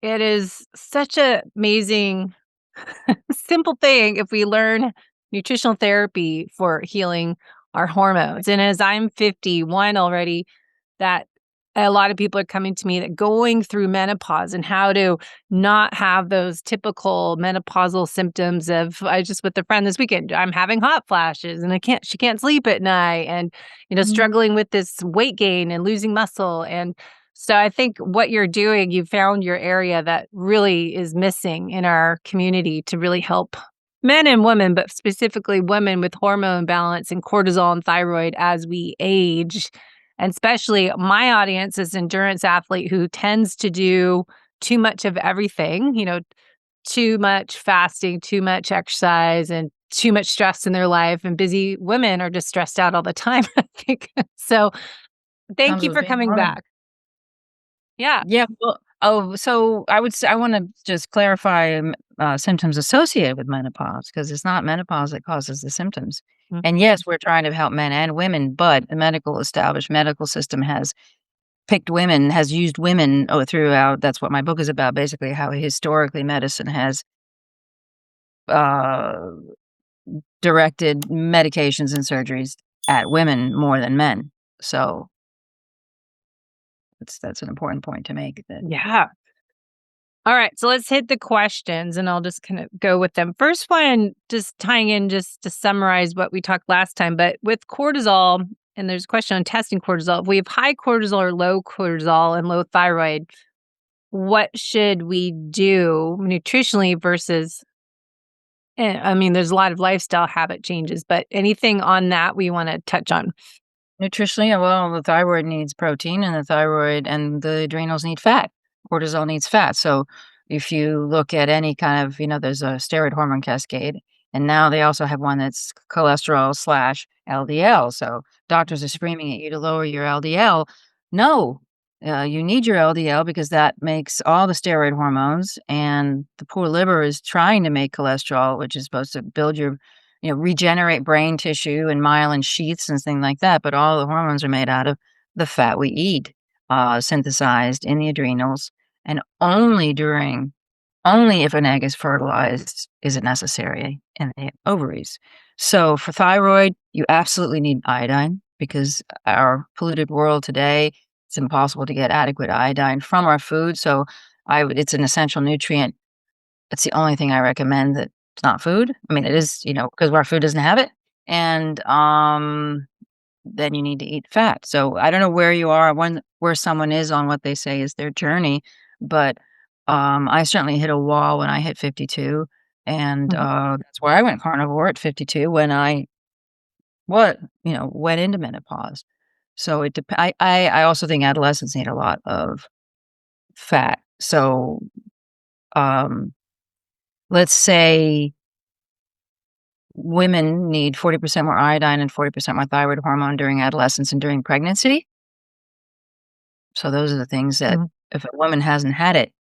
it is such a amazing, simple thing if we learn nutritional therapy for healing our hormones. And as I'm 51 already, that a lot of people are coming to me that going through menopause and how to not have those typical menopausal symptoms of I just with a friend this weekend, I'm having hot flashes and she can't sleep at night and Mhm. struggling with this weight gain and losing muscle. And so I think what you're doing, you found your area that really is missing in our community to really help men and women, but specifically women with hormone balance and cortisol and thyroid as we age. And especially my audience is endurance athlete who tends to do too much of everything, too much fasting, too much exercise, and too much stress in their life. And busy women are just stressed out all the time, I think. So thank Comes you with for being a coming woman. back. Yeah. Yeah, well so I would say I wanna just clarify, symptoms associated with menopause because it's not menopause that causes the symptoms. Mm. And yes, we're trying to help men and women, but the established medical system has used women, throughout that's what my book is about, basically how historically medicine has, uh, directed medications and surgeries at women more than men. So, that's an important point to make that Yeah. All right. So let's hit the questions and I'll just kind of go with them. First one, just tying in just to summarize what we talked last time, but with cortisol, and there's a question on testing cortisol. If we have high cortisol or low cortisol and low thyroid, what should we do nutritionally versus, I mean, there's a lot of lifestyle habit changes, but anything on that we want to touch on? nutritionally, well, the thyroid needs protein and the thyroid and the adrenals need fat. Cortisol needs fat. So if you look at any kind of, there's a steroid hormone cascade, and now they also have one that's cholesterol slash LDL. So doctors are screaming at you to lower your LDL. No, you need your LDL because that makes all the steroid hormones, and the poor liver is trying to make cholesterol, which is supposed to build your regenerate brain tissue and myelin sheaths and things like that, but all the hormones are made out of the fat we eat, synthesized in the adrenals, and only if an egg is fertilized is it necessary in the ovaries. So for thyroid, you absolutely need iodine because our polluted world today, it's impossible to get adequate iodine from our food. So it's an essential nutrient. It's the only thing I recommend that it's not food. I mean, it is, because our food doesn't have it. And, then you need to eat fat. So I don't know where you are, where someone is on what they say is their journey, but, I certainly hit a wall when I hit 52, and, Mhm. that's where I went carnivore at 52 when I what went into menopause. So I also think adolescents need a lot of fat. So, um, let's say women need 40% more iodine and 40% more thyroid hormone during adolescence and during pregnancy. So those are the things that Mhm. if a woman hasn't had it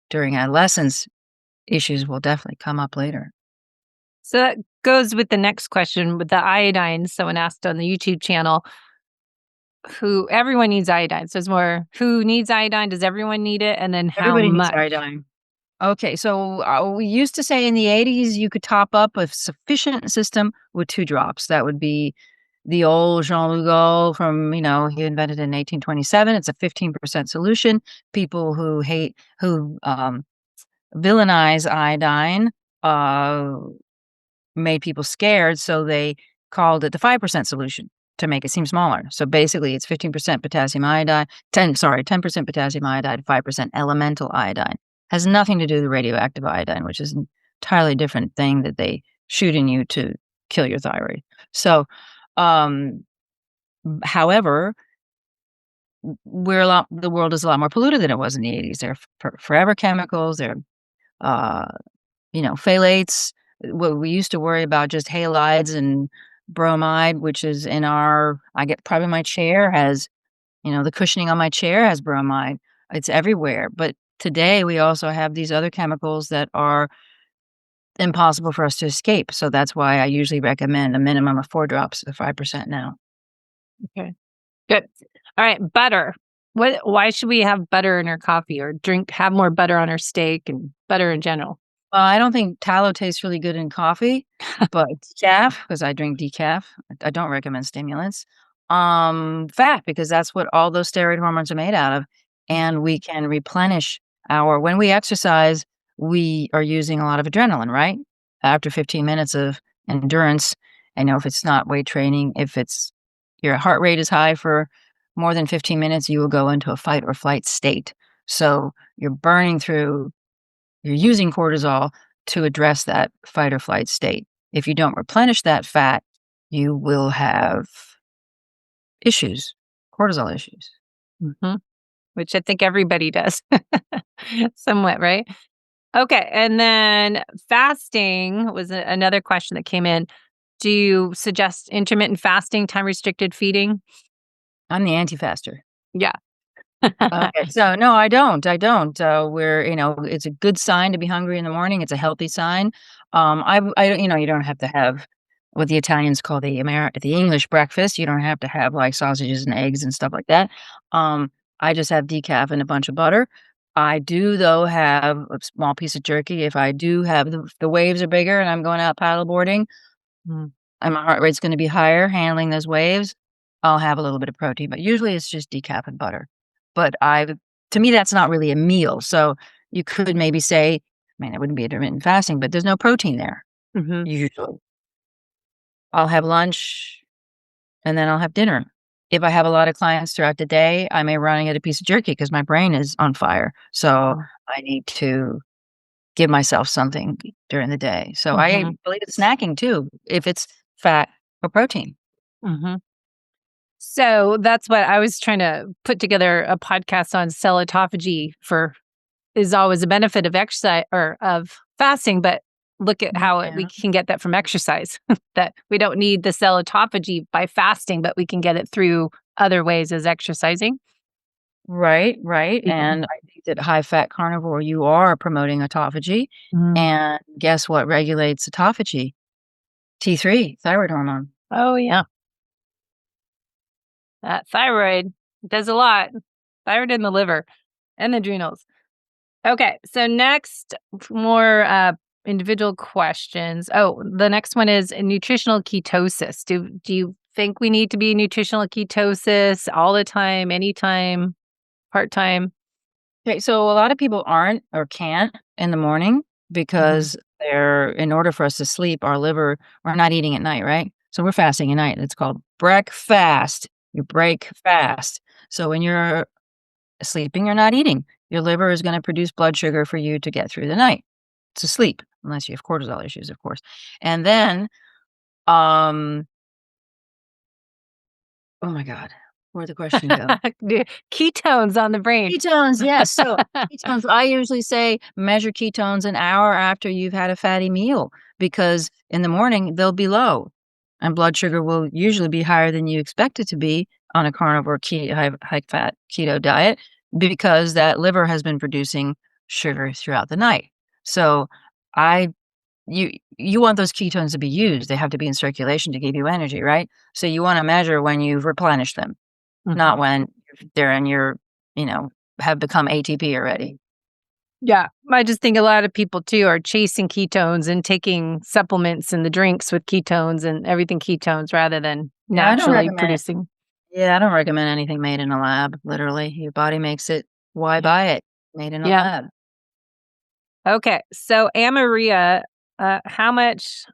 during adolescence, issues will definitely come up later. So that goes with the next question with the iodine. Someone asked on the YouTube channel, who everyone needs iodine. So it's more who needs iodine? Does everyone need it? And then how Everybody needs much? iodine. Okay, so we used to say in the 80s you could top up a sufficient system with 2 drops. That would be the old Jean Lugo from, he invented in 1827. It's a 15% solution. People who villainize iodine, uh, made people scared, so they called it the 5% solution to make it seem smaller. So basically, it's 15% potassium iodide, 10% potassium iodide, 5% elemental iodine. Has nothing to do with radioactive iodine, which is an entirely different thing that they shoot in you to kill your thyroid. So, um, however, the world is a lot more polluted than it was in the 80s. There are forever chemicals. There are phthalates. What we used to worry about just halides and bromide, which is in I get probably my chair has, the cushioning on my chair has bromide. It's everywhere. But today we also have these other chemicals that are impossible for us to escape. So that's why I usually recommend a minimum of 4 drops of 5% now. Okay, good. All right, butter. Why should we have butter in our coffee or have more butter on our steak and butter in general? I don't think tallow tastes really good in coffee, but decaf, because I drink decaf. I don't recommend stimulants. Fat, because that's what all those steroid hormones are made out of, and we can replenish our when we exercise, we are using a lot of adrenaline, right? After 15 minutes of endurance, I know if it's not weight training, if it's your heart rate is high for more than 15 minutes, you will go into a fight or flight state. So you're using cortisol to address that fight or flight state. If you don't replenish that fat, you will have issues, cortisol issues. Mhm. Which I think everybody does somewhat, right? Okay, and then fasting was another question that came in. Do you suggest intermittent fasting, time restricted feeding? I'm the anti-faster. Yeah. Okay, so no, I don't. It's a good sign to be hungry in the morning. It's a healthy sign. I don't, you don't have to have what the Italians call the English breakfast. You don't have to have like sausages and eggs and stuff like that. I just have decaf and a bunch of butter. I do though have a small piece of jerky if I do have the waves are bigger and I'm going out paddleboarding. Mm, And my heart rate's gonna be higher handling those waves, I'll have a little bit of protein, but usually it's just decaf and butter. But I to me, that's not really a meal, so you could maybe say it wouldn't be intermittent fasting, but there's no protein there, mhm, usually. I'll have lunch, and then I'll have dinner. If I have a lot of clients throughout the day, I may run and get a piece of jerky because my brain is on fire, so mm, I need to give myself something during the day. So I mhm, believe it's snacking too, if it's fat or protein. mhm. So that's what I was trying to put together a podcast on cell autophagy for is always a benefit of exercise or of fasting, but look at how we Yeah. can get that from exercise. That we don't need the cell autophagy by fasting, but we can get it through other ways as exercising. Right, right, Mhm. and I think that high-fat carnivore, you are promoting autophagy, Mm. and guess what regulates autophagy? T3, thyroid hormone. Oh, yeah. That thyroid does a lot. Thyroid in the liver and the adrenals. Okay, so next, more individual questions. Oh, the next one is nutritional ketosis. Do you think we need to be nutritional ketosis all the time, anytime, part time? Okay, so a lot of people aren't or can't in the morning Hmm. because they're in order for us to sleep, our liver we're not eating at night, right? So we're fasting at night. It's called breakfast. You break fast. So when you're sleeping, you're not eating. Your liver is gonna produce blood sugar for you to get through the night to sleep, unless you have cortisol issues, of course. And then, um oh my god, where'd the question go? The ketones on the brain. Ketones, yes. So ketones, I usually say measure ketones an hour after you've had a fatty meal because in the morning they'll be low and blood sugar will usually be higher than you expect it to be on a carnivore high fat keto diet because that liver has been producing sugar throughout the night. So I you want those ketones to be used. They have to be in circulation to give you energy, right? So you want to measure when you've replenished them, not Mhm. when they're in your, you know, have become ATP already. Yeah, I just think a lot of people too are chasing ketones and taking supplements and the drinks with ketones and everything ketones rather than Yeah, I don't naturally recommend it. producing. Yeah, I don't recommend anything made in a lab, literally. Your body makes it. Why Yeah. buy it? Made in a Yeah. lab. Okay. So, Maria, how much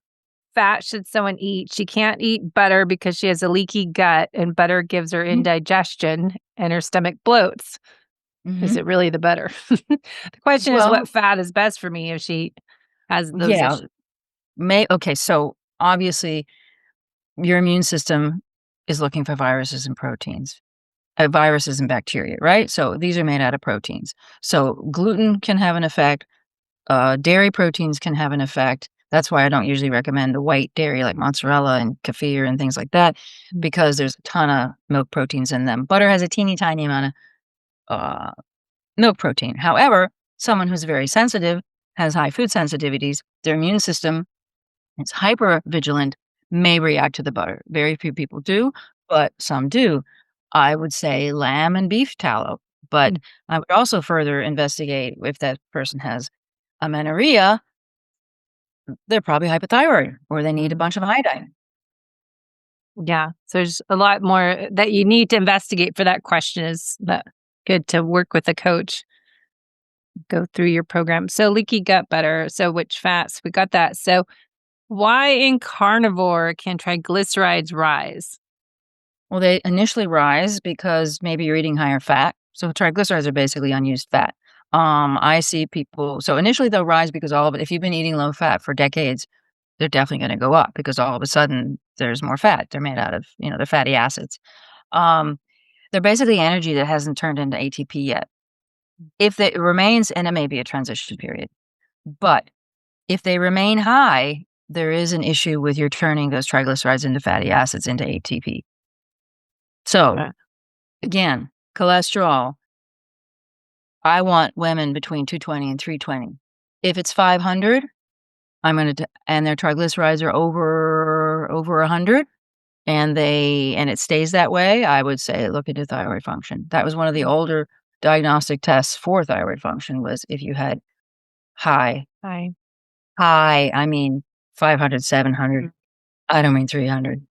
fat should someone eat? She can't eat butter because she has a leaky gut, and butter gives her Mhm. indigestion and her stomach bloats. Is Mhm. it really the butter? The question is what Well, fat is best for me if she has those yeah, issues. may okay, so obviously your immune system is looking for viruses and proteins. Viruses and bacteria, right? So these are made out of proteins. So gluten can have an effect. Dairy proteins can have an effect. That's why I don't usually recommend the white dairy like mozzarella and kefir and things like that Mm, because there's a ton of milk proteins in them. Butter has a teeny tiny amount of milk protein. However, someone who's very sensitive has high food sensitivities. Their immune system is hyper vigilant, may react to the butter. Very few people do, but some do. I would say lamb and beef tallow. But Mm. I would also further investigate if that person has amenorrhea, they're probably hypothyroid or they need a bunch of iodine. Yeah. So there's a lot more that you need to investigate for that question. Is that good to work with a coach, go through your program. So leaky gut better. So which fats? We got that. So why in carnivore can triglycerides rise? Well, they initially rise because maybe you're eating higher fat. So triglycerides are basically unused fat. I see people, so initially they'll rise because all of it, if you've been eating low fat for decades, they're definitely going to go up because all of a sudden there's more fat. They're made out of, they're fatty acids. Um, they're basically energy that hasn't turned into ATP yet. If it remains, and it may be a transition period, but if they remain high, there is an issue with your turning those triglycerides into fatty acids into ATP. So Uh, again, cholesterol, I want women between 220 and 320. If it's 500, I'm going to, and their triglycerides are over 100, and it stays that way, I would say look into thyroid function. That was one of the older diagnostic tests for thyroid function, was if you had high, I I mean 500, 700. I don't mean 300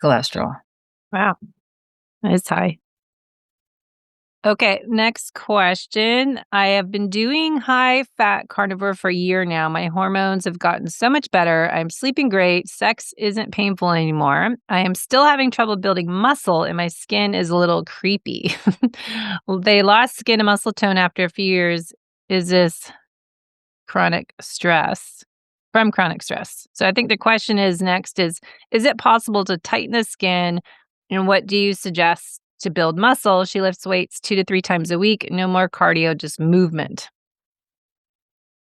cholesterol. Wow, that is high. Okay, next question. I have been doing high fat carnivore for a year now. My hormones have gotten so much better. I'm sleeping great. Sex isn't painful anymore. I am still having trouble building muscle, and my skin is a little creepy. Well, they lost skin and muscle tone after a few years. Is this chronic stress? From chronic stress. So I think the question is next is it possible to tighten the skin, and what do you suggest to build muscle? She lifts weights 2 to 3 times a week, no more cardio, just movement.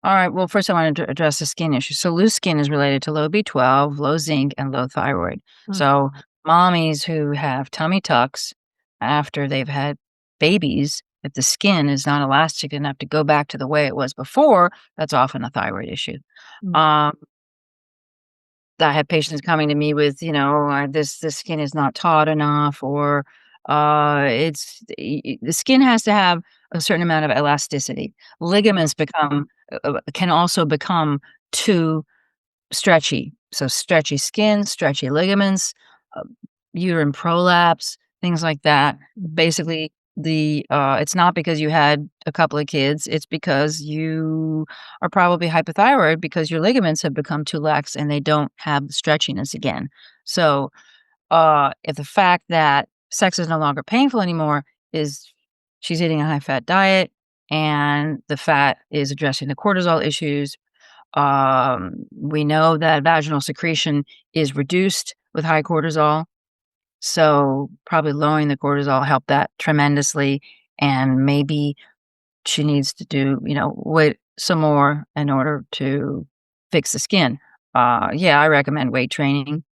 All right. Well, first I wanted to address the skin issue. So loose skin is related to low B12, low zinc, and low thyroid. Mm. So mommies who have tummy tucks after they've had babies, if the skin is not elastic enough to go back to the way it was before, that's often a thyroid issue. Mm. Um, I have patients coming to me with, this skin is not taut enough, or the skin has to have a certain amount of elasticity. Ligaments can also become too stretchy. So stretchy skin, stretchy ligaments, uh, uterine prolapse, things like that. Basically, it's not because you had a couple of kids, it's because you are probably hypothyroid because your ligaments have become too lax and they don't have the stretchiness again. So, if the fact that sex is no longer painful anymore is she's eating a high fat diet and the fat is addressing the cortisol issues. We know that vaginal secretion is reduced with high cortisol. So probably lowering the cortisol helped that tremendously. And maybe she needs to do, weight some more in order to fix the skin. Yeah, I recommend weight training.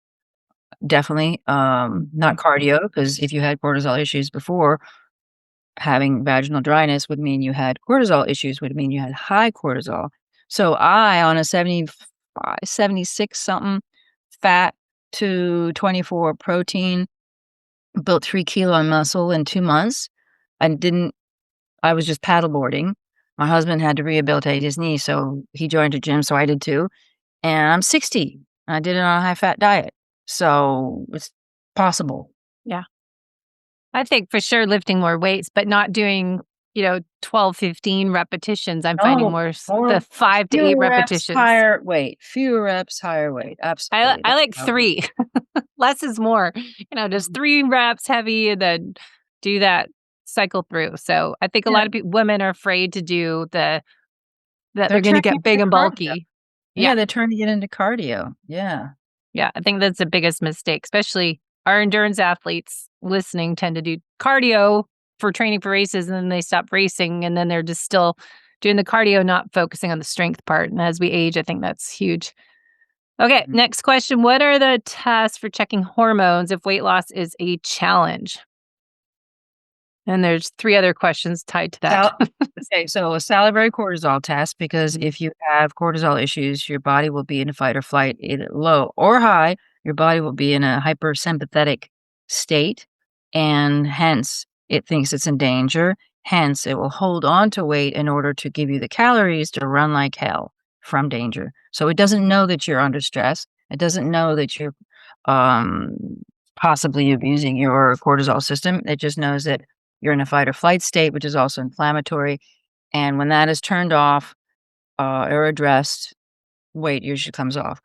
Definitely. Not cardio, because if you had cortisol issues before, having vaginal dryness would mean you had cortisol issues, would mean you had high cortisol. So I, on a 75, 76 something fat to 24 protein, built 3 kilo on muscle in 2 months. And didn't, I was just paddleboarding. My husband had to rehabilitate his knee, so he joined a gym, so I did too. And I'm 60. And I did it on a high fat diet. So it's possible. Yeah. I think for sure lifting more weights, but not doing, 12, 15 repetitions. I'm finding No, more the more 5 to 8 fewer reps, repetitions. higher weight. Fewer reps, higher weight. I Absolutely. I That's like how it is. 3. Less is more. Just 3 reps heavy and then do that cycle through. So, I think a Yeah, lot of women are afraid to do that they're they're gonna turning get it big into and cardio. bulky. Yeah. Yeah, they're trying to get into cardio. Yeah. Yeah, I think that's the biggest mistake, especially our endurance athletes listening tend to do cardio for training for races, and then they stop racing, and then they're just still doing the cardio, not focusing on the strength part. And as we age, I think that's huge. Okay, Mhm. next question. What are the tests for checking hormones if weight loss is a challenge? And there's 3 other questions tied to that. Sal Okay, so a salivary cortisol test, because Mhm. if you have cortisol issues, your body will be in a fight or flight, either low or high. Your body will be in a hypersympathetic state. and hence it thinks it's in danger. Hence, it will hold on to weight in order to give you the calories to run like hell from danger. So it doesn't know that you're under stress. It doesn't know that you're um, possibly abusing your cortisol system. It just knows that you're in a fight or flight state, which is also inflammatory. And when that is turned off or addressed, weight usually comes off.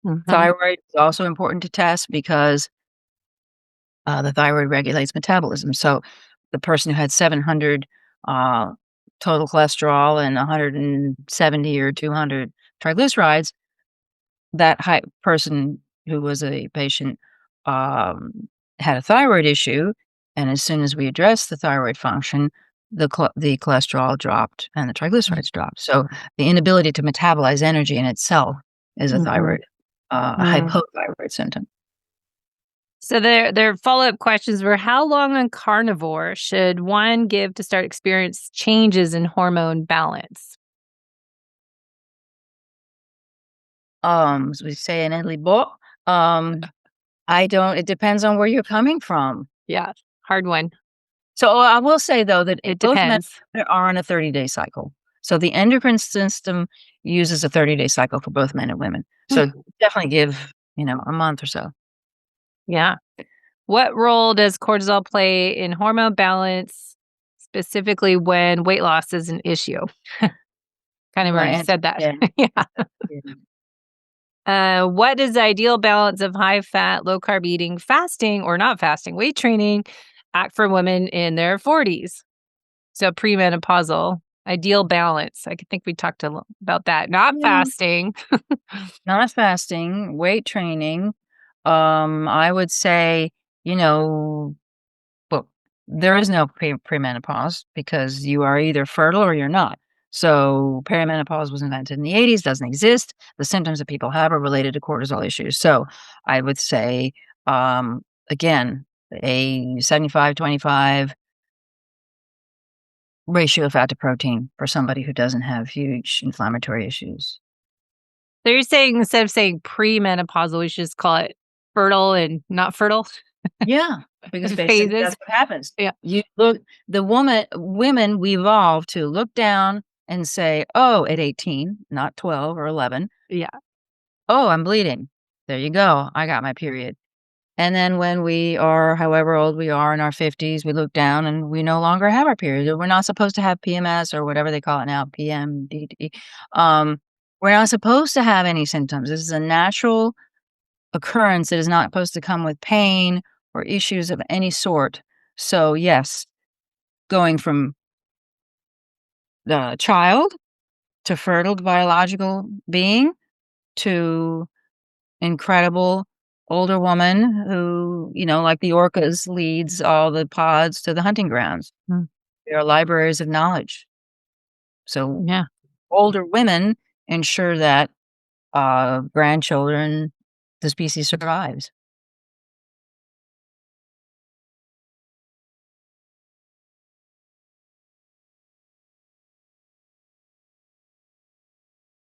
Mhm. Thyroid is also important to test because the thyroid regulates metabolism. So the person who had 700 uh, total cholesterol and 170 or 200 triglycerides, that person who was a patient um, had a thyroid issue. And as soon as we addressed the thyroid function, the cholesterol dropped and the triglycerides dropped. So the inability to metabolize energy in itself is a Mhm. thyroid, a Mm. hypothyroid symptom. So their follow-up questions were, how long on carnivore should one give to start experience changes in hormone balance? As we say in Italy, boh, um, I don't it depends on where you're coming from. Yeah, hard one. So, I will say though that It both men depends. are on a 30-day cycle. So the endocrine system uses a 30-day cycle for both men and women. Hmm. So definitely give, a month or so. Yeah. What role does cortisol play in hormone balance, specifically when weight loss is an issue? Kind of You wanna already answer? said that. Yeah. Yeah. Yeah. What is the ideal balance of high fat, low carb eating, fasting or not fasting, weight training act for women in their 40s? So premenopausal, ideal balance. I could think we talked about that. Not Yeah. fasting. Not fasting, weight training. I would say, you know, well, there is no premenopause because you are either fertile or you're not. So perimenopause was invented in the 80s, doesn't exist. The symptoms that people have are related to cortisol issues. So I would say, again, a 75-25 ratio of fat to protein for somebody who doesn't have huge inflammatory issues. So you're saying instead of saying premenopausal, we should just call it fertile and not fertile Yeah, because basically phases. that's what happens. Yeah. You look women, we evolved to look down and say, "Oh, at 18, not 12 or 11, Yeah. oh, I'm bleeding. There you go. I got my period." And then when we are however old we are in our 50s, we look down and we no longer have our period. We're not supposed to have PMS or whatever they call it now, PMDD. Um, we're not supposed to have any symptoms. This is a natural occurrence. It is not supposed to come with pain or issues of any sort. So, yes, going from the child to fertile biological being to incredible older woman who, like the orcas, leads all the pods to the hunting grounds. Mm. They are libraries of knowledge. So, Yeah. older women ensure that grandchildren, the species survives.